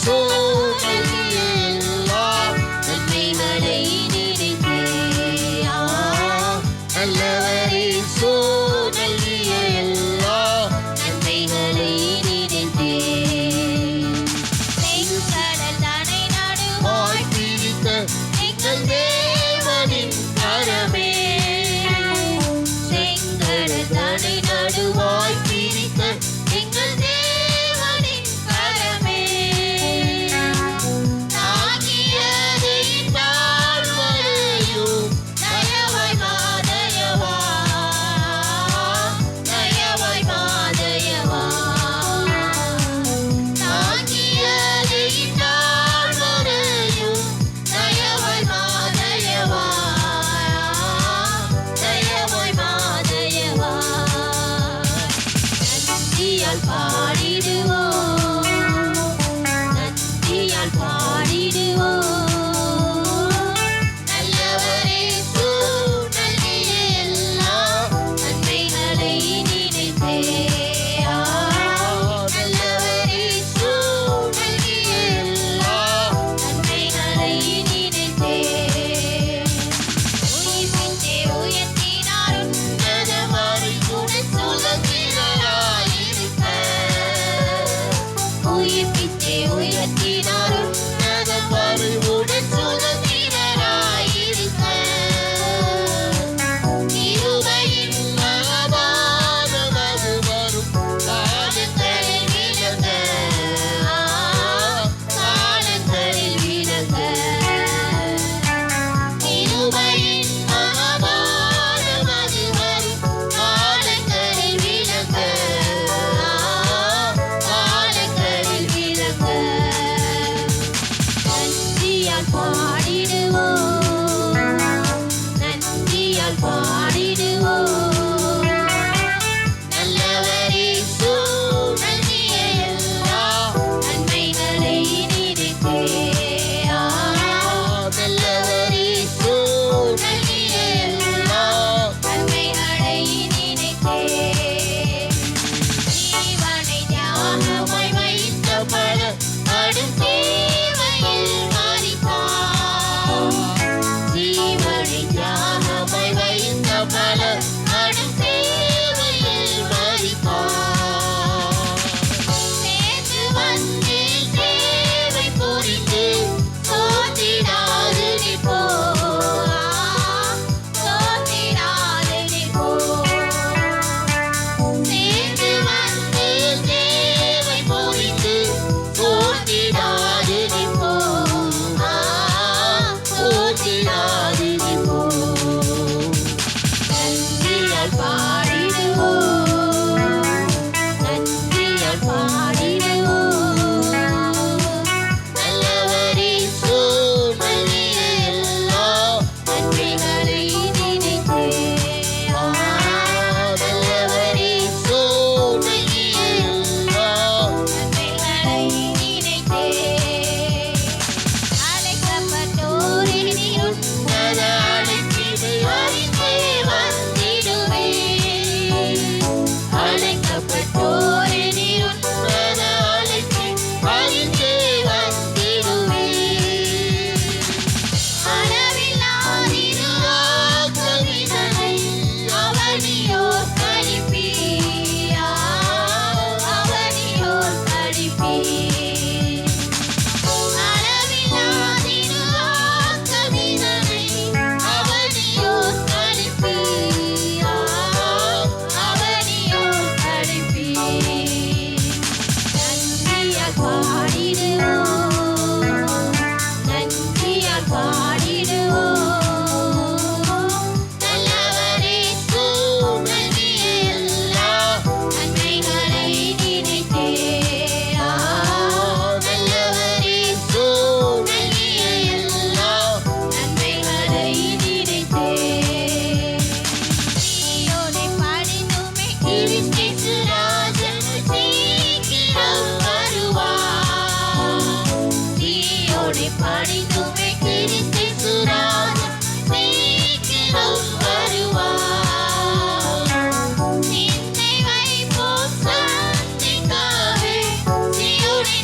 Sione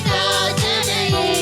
Rajanaye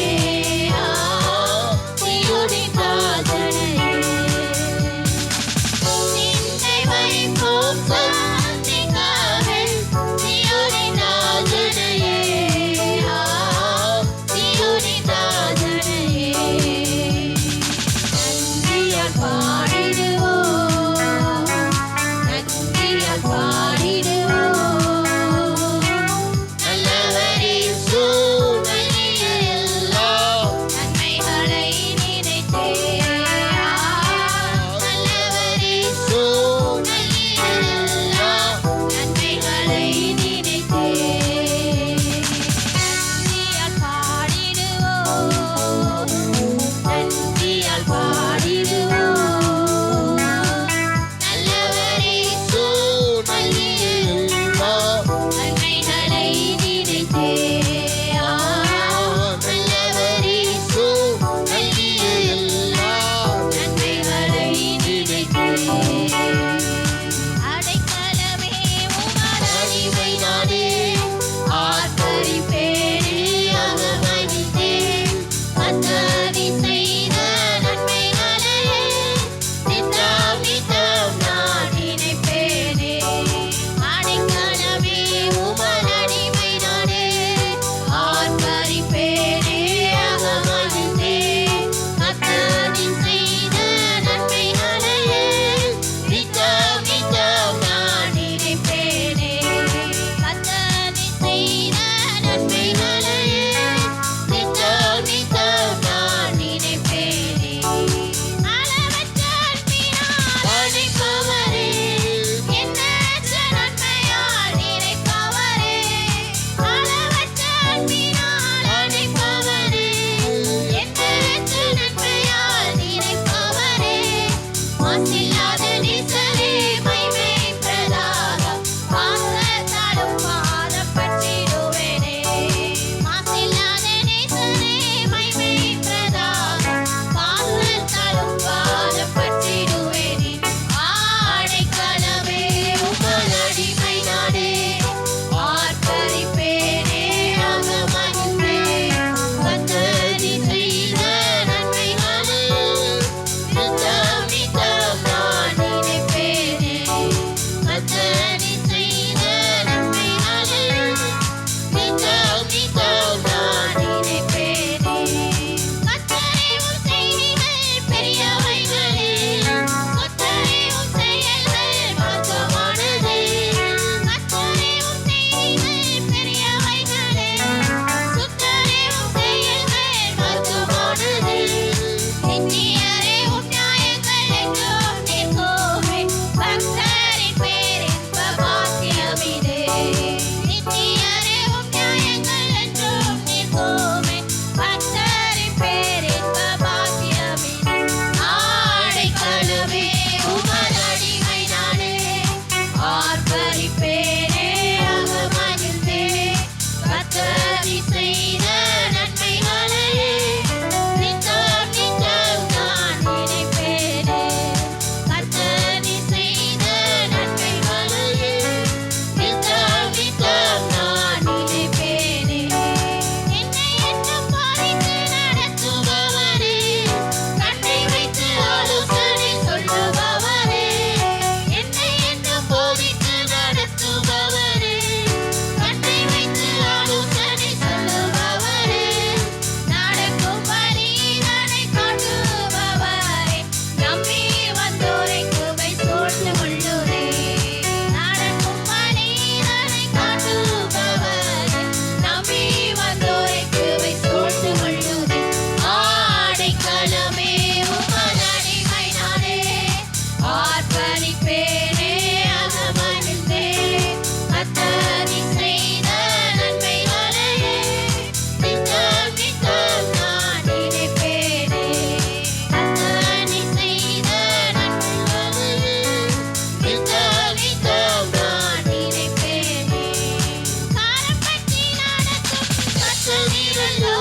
காத்தீரல்லோ,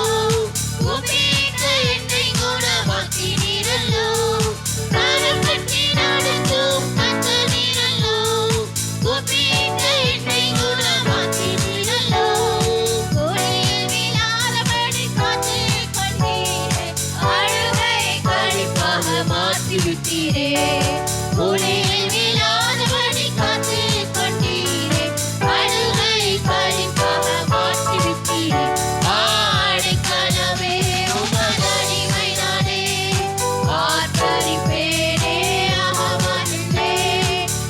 கூப்பிட்ட என்னை குணமாக்கினீரல்லோ, கரம் பற்றி நடத்தும் கர்த்தரீரல்லோ, கூப்பிட்ட என்னை குணமாக்கினீரல்லோ, கோலில் விழாதபடி காத்துக் கொண்டீரே, அழுகை களிப்பாக மாற்றிவிட்டீரே, கோலில் விழாதபடி காத்துக் கொண்டீரே, அழுகை களிப்பாக மாற்றிவிட்டீரே. ஆடைக்கலமே உமதடிமை நானே, ஆர்ப்பரிப்பேனே அகமகிழ்ந்தே,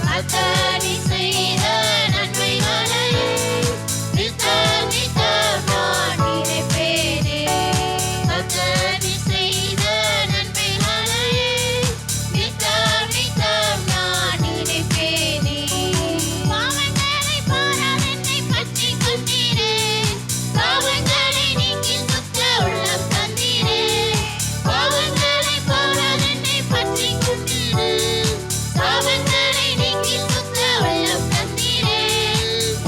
கர்த்தர் செய்த நன்மைகளையே நித்தம் நித்தம் நான் நினைப்பேனே, கர்த்தர் செய்த நன்மைகளையே நித்தம் நித்தம் நான் நினைப்பேனே. பாவங்களை பாராது என்னை பற்றிக் கொண்டீரே, பாவங்களை நீக்கி சுத்த உள்ளம் தந்தீரே, பாவங்களை பாராது என்னை பற்றிக் கொண்டீரே, பாவங்களை நீக்கி சுத்த உள்ளம் தந்தீரே,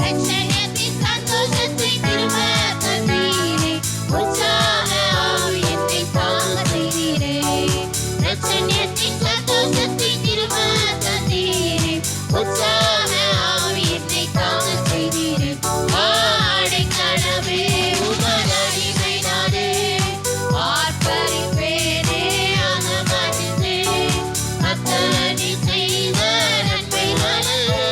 ரட்சணியத்தின் சந்தோஷத்தை திரும்ப தந்தீரே, உற்சாக ஆவி என்னை தாங்க செய்தீரே, ரட்சணியத்தின் சந்தோஷத்தை திரும்ப தந்தீரே, உற்சாக ஆவி என்னை தாங்க செய்தீரே. ஆடைக்கலமே உமதடிமை நானே, ஆர்ப்பரிப்பேனே அகமகிழ்ந்தே, கர்த்தர் செய்த நன்மைகளையே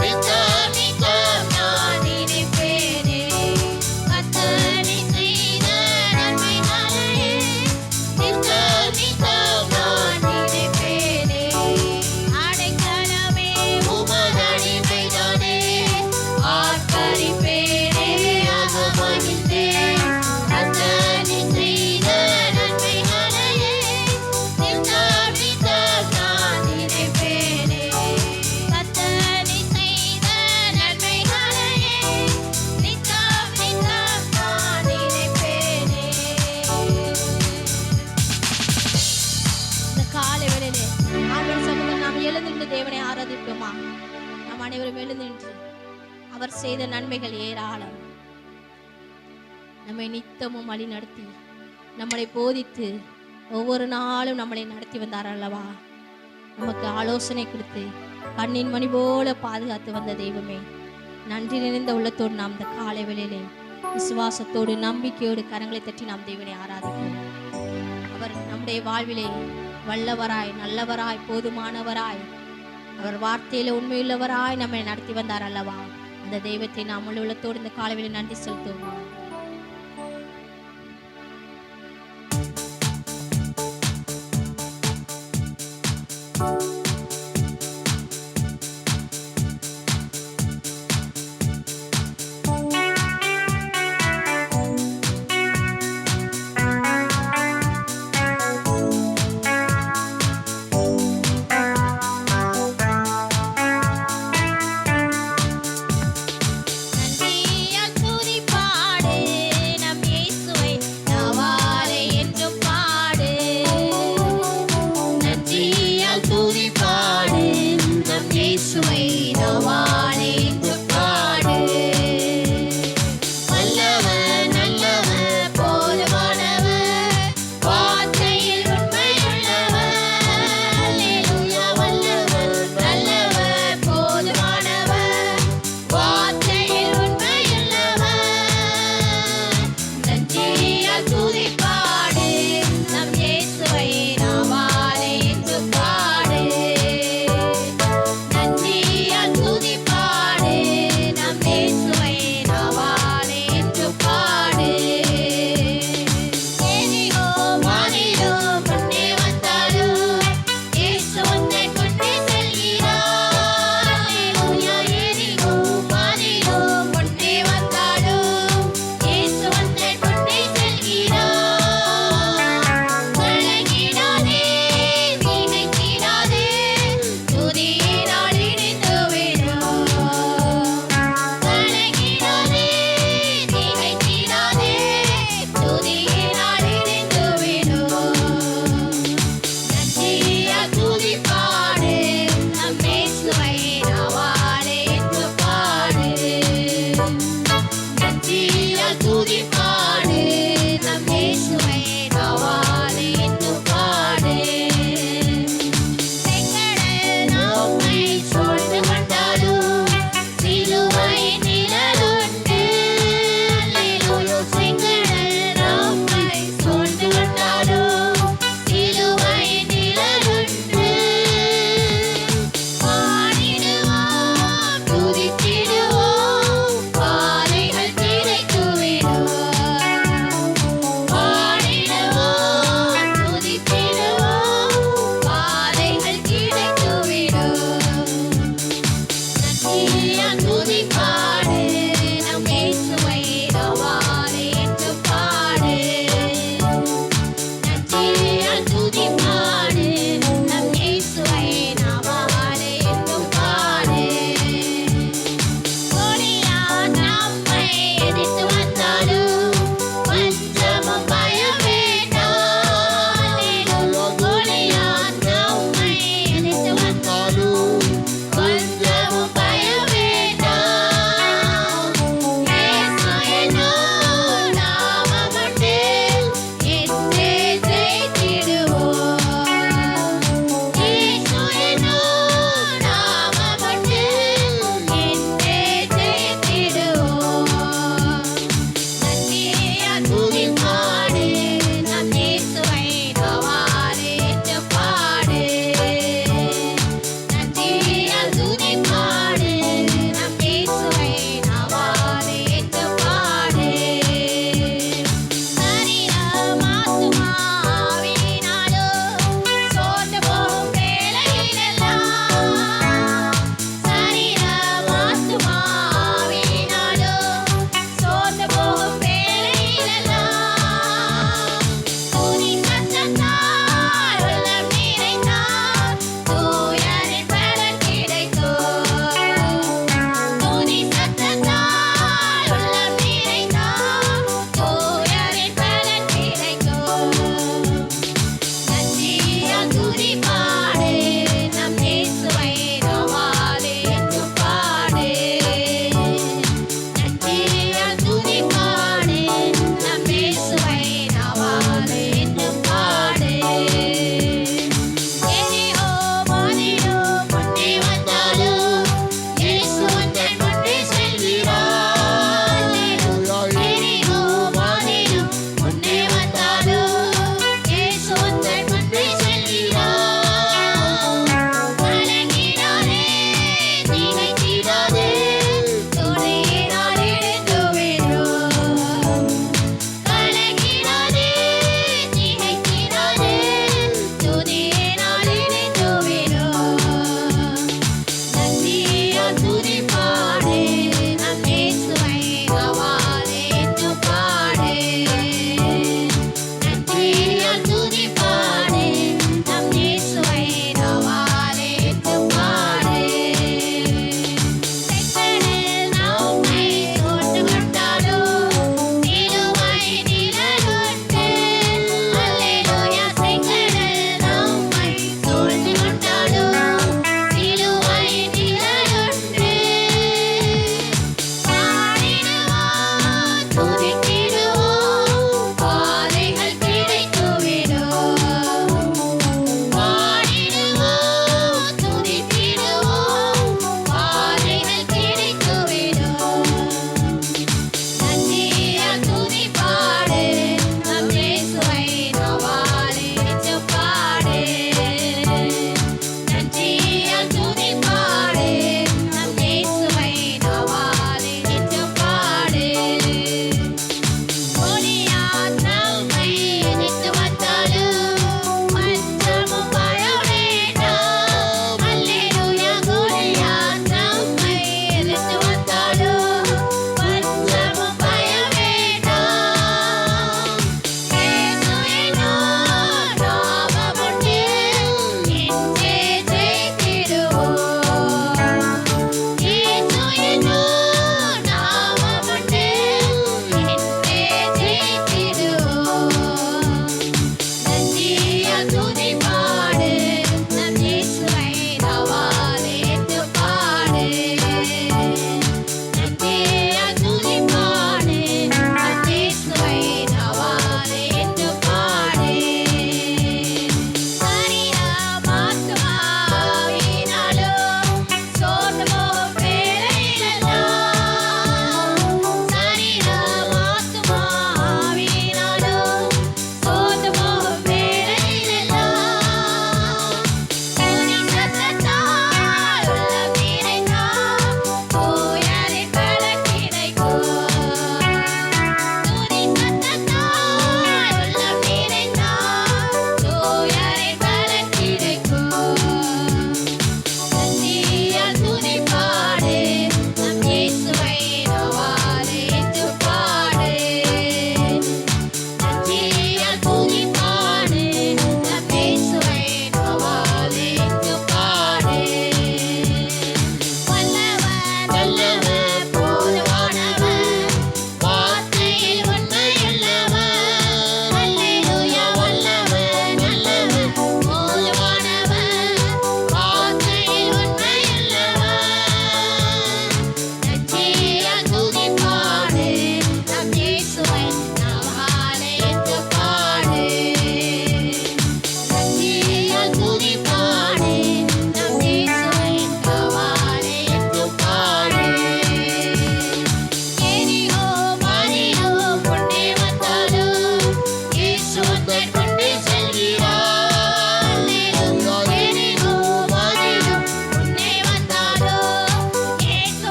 நித்தம் நித்தம் நான் நினைப்பேனே, கர்த்தர் செய்த நன்மைகளையே நித்தம் நித்தம் நான் நினைப்பேனே. ஆடைக்கலமே உமதடிமை நானே, ஆர்ப்பரிப்பேனே அகமகிழ்ந்தே, கர்த்தர் செய்த நன்மைகளையே நித்தம் நித்தம் நான் நினைப்பேனே, கர்த்தர் செய்த நன்மைகளையே நித்தம் நித்தம் நான் நினைப்பேனே. இந்த காலை வேளையிலே ஆண்டவர் சமூகத்தில் நாம் எழுந்து நின்று தேவனை ஆராதிப்போமா? நாம் அனைவரும் எழுந்து நின்று அவர் செய்த நன்மைகள் ஏராளம், நம்மை நித்தமும் வழி நடத்தி நம்மளை போதித்து ஒவ்வொரு நாளும் நம்மளை நடத்தி வந்தார் அல்லவா, நமக்கு ஆலோசனை கொடுத்து கண்ணின் மணி போல பாதுகாத்து வந்த தெய்வமே, நன்றி நிறைந்த உள்ளத்தோடு நாம் இந்த காலை வேளையிலே விசுவாசத்தோடு நம்பிக்கையோடு கரங்களை தட்டி நாம் தேவனை ஆராதிப்போம். அவர் நம்முடைய வாழ்விலே வல்லவராய் நல்லவராய் போதுமானவராய் அவர் வார்த்தையில உண்மையுள்ளவராய் நம்மை நடத்தி வந்தார் அல்லவா, அந்த தெய்வத்தை நாம் முழு உள்ளத்தோடு இந்த காலை வேளையிலே நன்றி செலுத்துவோம். நன்றியால் துதிப்பாடு, நம் இயேசுவை நாவாலே என்றும் பாடு, நன்றியால் துதிப்பாடு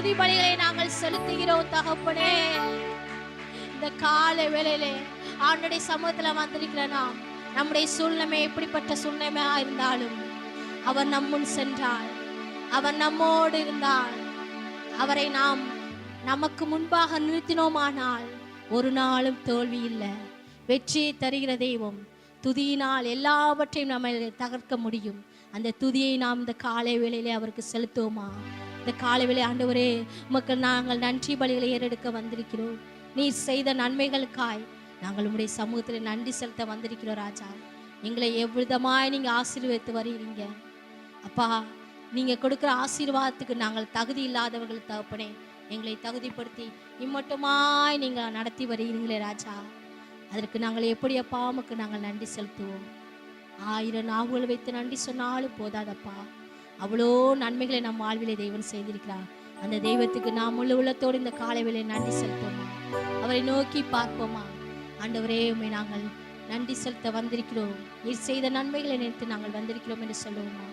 துதி பலிகளை நாங்கள் செலுத்துகிறோம் தகப்பனே. இந்த காலை வேளையிலே ஆண்டவருடைய சமூகத்துல வந்திருக்கிற நாம், நம்முடைய சூழ்நிலை எப்படிப்பட்ட சூழ்நிலையா இருந்தாலும் அவர் நம்முன் சென்றால், அவர் நம்மோடு இருந்தால், அவரை நாம் நமக்கு முன்பாக நிறுத்தினோமானால் ஒரு நாளும் தோல்வி இல்லை. வெற்றியை தருகிற தெய்வம். துதியினால் எல்லாவற்றையும் நம்ம தகர்க்க முடியும். அந்த துதியை நாம் இந்த காலை வேளையிலே அவருக்கு செலுத்துவோமா? இந்த காலை வேளை ஆண்டவரே, உமக்கு நாங்கள் நன்றி பலிகளை ஏறெடுக்க வந்திருக்கிறோம். நீர் செய்த நன்மைகளுக்காய் நாங்கள் உங்களுடைய சமூகத்தில் நன்றி செலுத்த வந்திருக்கிறோம் ராஜா. எங்களை எவ்விதமாய் நீங்க ஆசீர்வதித்து வருகிறீங்க அப்பா. நீங்க கொடுக்குற ஆசீர்வாதத்துக்கு நாங்கள் தகுதி இல்லாதவர்கள் தகப்பனே, எங்களை தகுதிப்படுத்தி இம்மட்டுமாய் நீங்க நடத்தி வருகிறீங்களே ராஜா. அதற்கு நாங்கள் எப்படி அப்பா உமக்கு நாங்கள் நன்றி செலுத்துவோம். 1000 நாவுகள் வைத்து நன்றி சொன்னாலும் போதாதப்பா. அவ்வளோ நன்மைகளை நம் வாழ்விலே தெய்வம் செய்திருக்கிறார். அந்த தெய்வத்துக்கு நாம் முழு உள்ளத்தோடு இந்த காலை வேளையை நன்றி செலுத்துவோமா? அவரை நோக்கி பார்ப்போமா? ஆண்டவரே, உம்மை நாங்கள் நன்றி செலுத்த வந்திருக்கிறோம். நீர் செய்த நன்மைகளை நினைத்து நாங்கள் வந்திருக்கிறோம் என்று சொல்லுவோமா?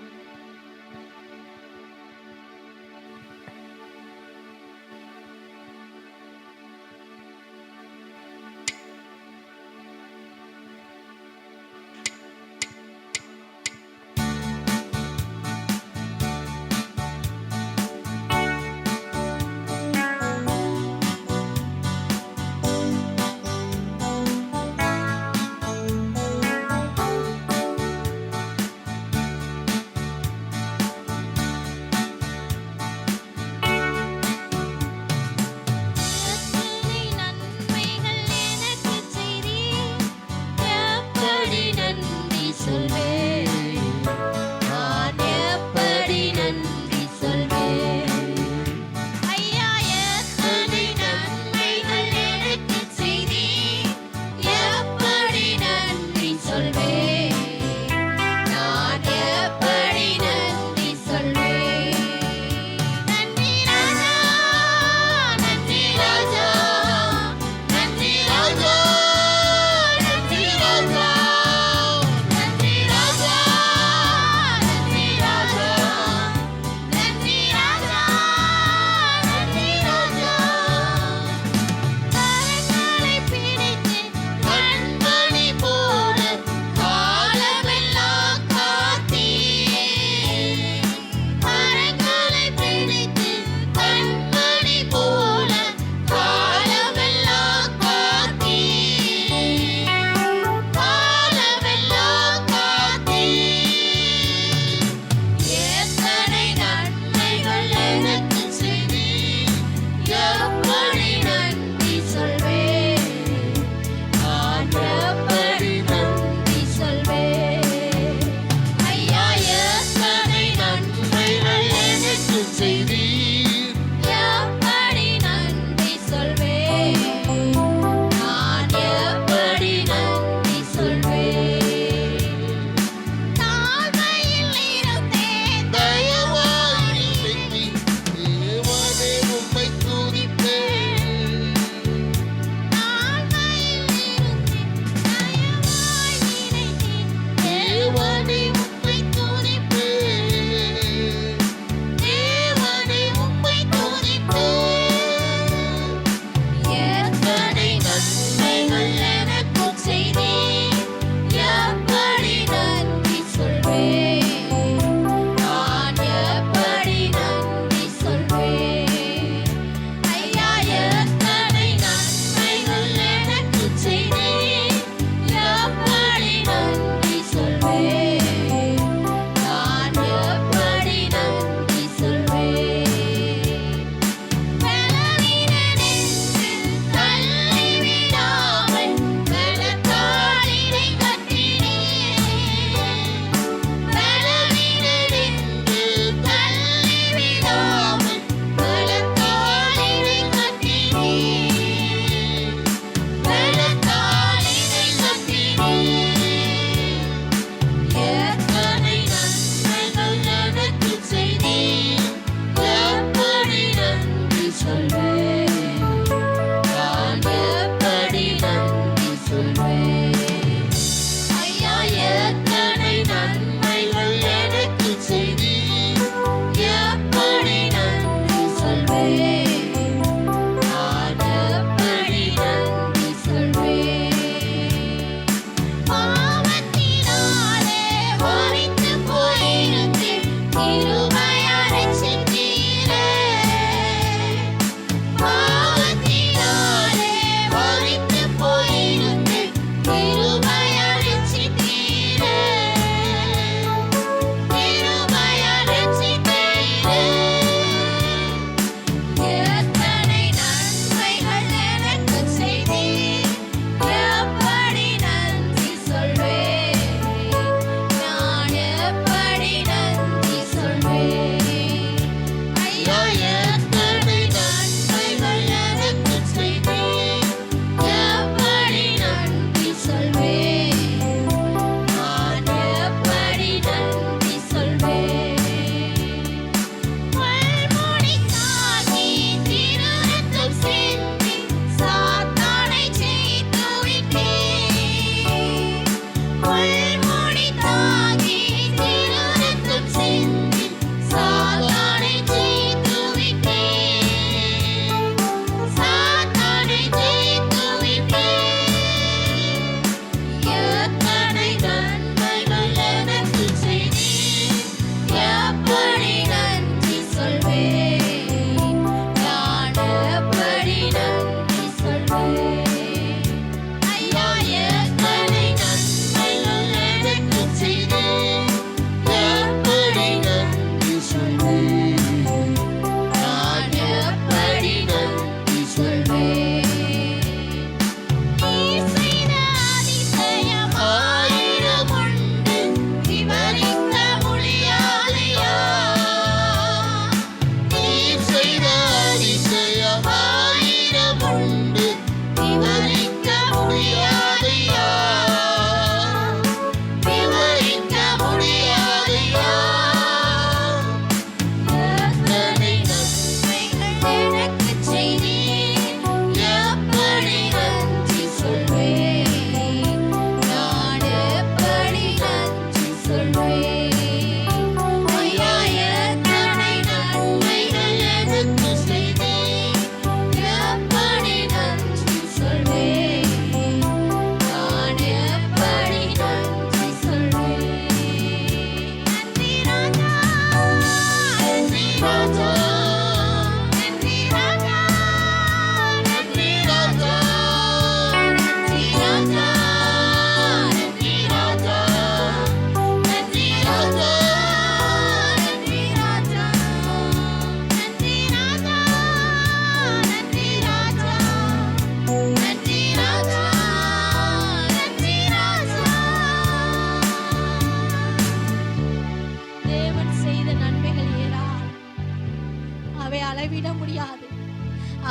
அவை அளவிட முடியாது,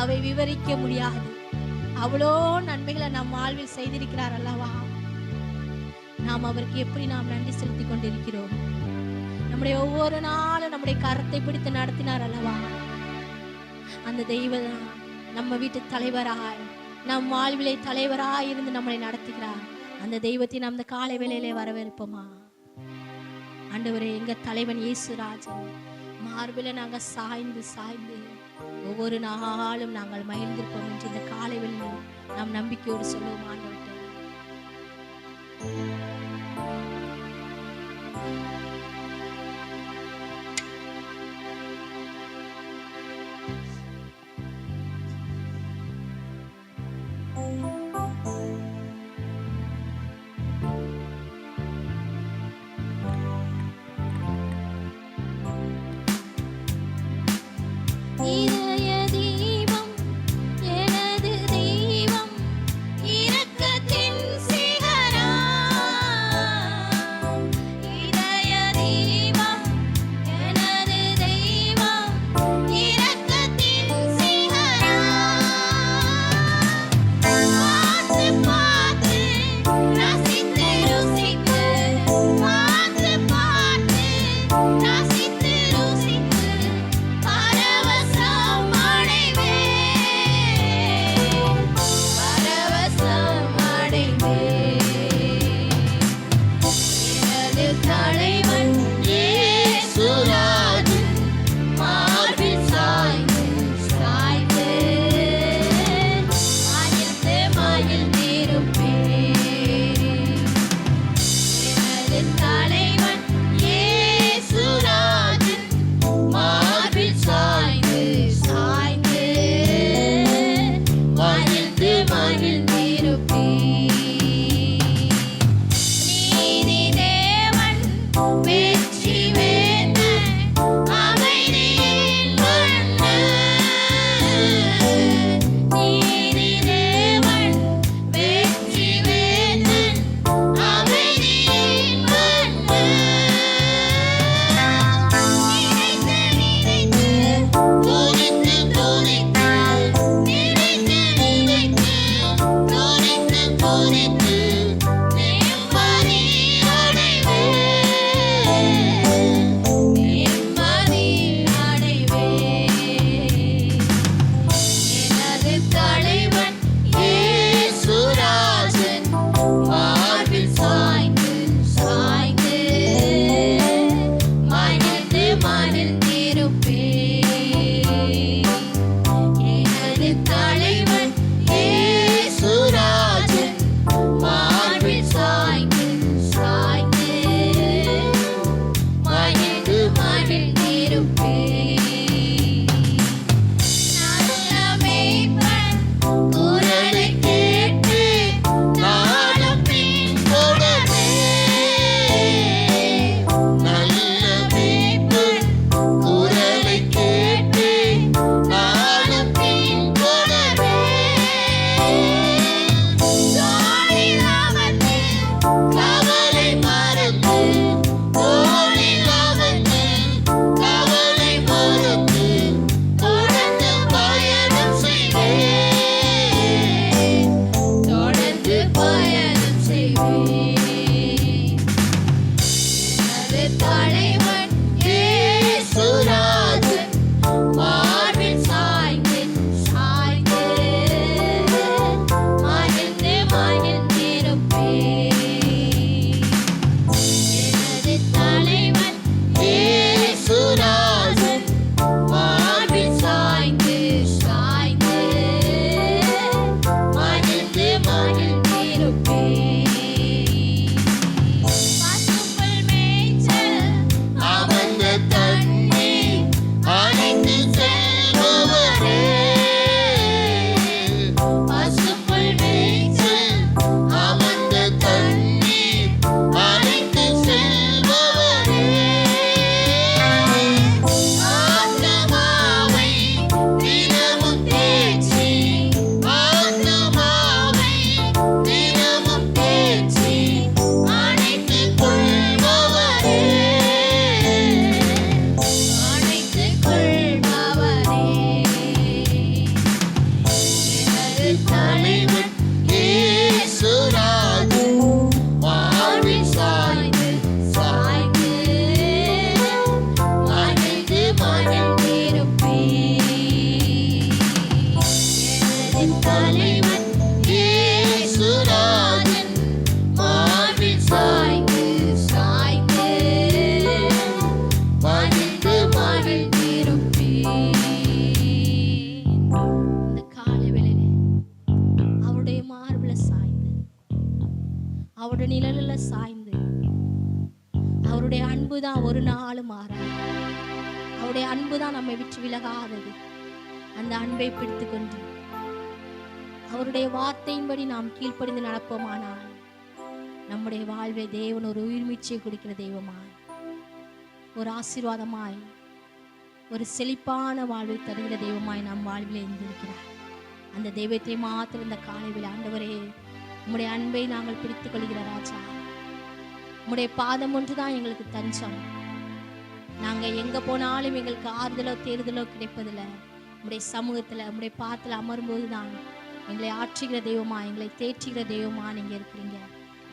அவை விவரிக்க முடியாது. அவ்வளோ நன்மைகளை நம் வாழ்வில் செய்திருக்கிறார் அல்லவா. நாம் அவருக்கு எப்படி நாம் நன்றி செலுத்திக் கொண்டிருக்கிறோம். நம்முடைய ஒவ்வொரு நாளும் நம்முடைய கரத்தை பிடித்து நடத்தினார் அல்லவா. அந்த தெய்வம் நம்ம வீட்டு தலைவராய், நம் வாழ்விலை தலைவராய் இருந்து நம்மளை நடத்துகிறார். அந்த தெய்வத்தை நாம் இந்த காலை வேளையிலே வரவேற்போமா. ஆண்டவரே, எங்க தலைவன் இயேசுராஜன் மார்பில நாங்க சாய்ந்து சாய்ந்து ஒவ்வொரு நாளும் நாங்கள் மகிழ்ந்திருப்போம் என்று இந்த காலை வேளையில் நாம் நம்பிக்கையோடு சொல்லுவோம். ஆண்டவரே, இதய தீபம் எனது தெய்வம், இரக்கத்தின் சிகரம். இதய அவருடைய நிழலில் சாய்ந்து அவருடைய அன்பு தான் ஒரு நாளும் மாறாது. அவருடைய அன்பு தான் நம்மை விட்டு விலகாதது. அந்த அன்பை பிடித்து கொண்டு அவருடைய வார்த்தையின்படி நாம் கீழ்ப்படிந்து நடப்போமானால் நம்முடைய வாழ்வை தேவன் ஒரு உயிர்மீச்சை கொடுக்கிற தெய்வமாய், ஒரு ஆசீர்வாதமாய், ஒரு செழிப்பான வாழ்வை தருகிற தெய்வமாய் நம் வாழ்வில் இருந்திருக்கிறார். அந்த தெய்வத்தை மாத்திரம் இந்த காலையில் ஆண்டவரே, உம்முடைய அன்பை நாங்கள் பிடித்துக் கொள்கிற ராஜா, உம்முடைய பாதம் ஒன்றுதான் எங்களுக்கு தஞ்சம். நாங்க எங்க போனாலும் எங்களுக்கு ஆறுதலோ தேறுதலோ கிடைப்பதில்லை. உம்முடைய சமூகத்துல உம்முடைய பாதத்துல அமரும்போது தான் எங்களை ஆற்றுகிற தெய்வமா, எங்களை தேற்றுகிற தெய்வமா நீங்க இருக்கிறீங்க.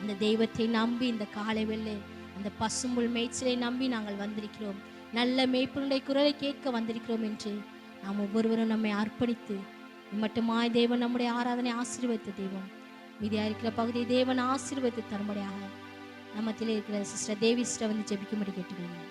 அந்த தெய்வத்தை நம்பி இந்த காலை வெள்ளை அந்த பசும்புல் மேய்ச்சலை நம்பி நாங்கள் வந்திருக்கிறோம். நல்ல மேய்ப்பனுடைய குரலை கேட்க வந்திருக்கிறோம் என்று நாம் ஒவ்வொருவரும் நம்மை அர்ப்பணித்து மட்டுமாய் தேவன் நம்முடைய ஆராதனை ஆசீர்வதித்த தெய்வம். மீதியா இருக்கிற பகுதியை தேவன் ஆசீர்வதித்து தரும்படியாக நம்மத்திலே இருக்கிற சிஸ்டர் தேவி சிஸ்டர் வந்து ஜெபிக்கும்படி கேட்டுக்கொள்கிறேன்.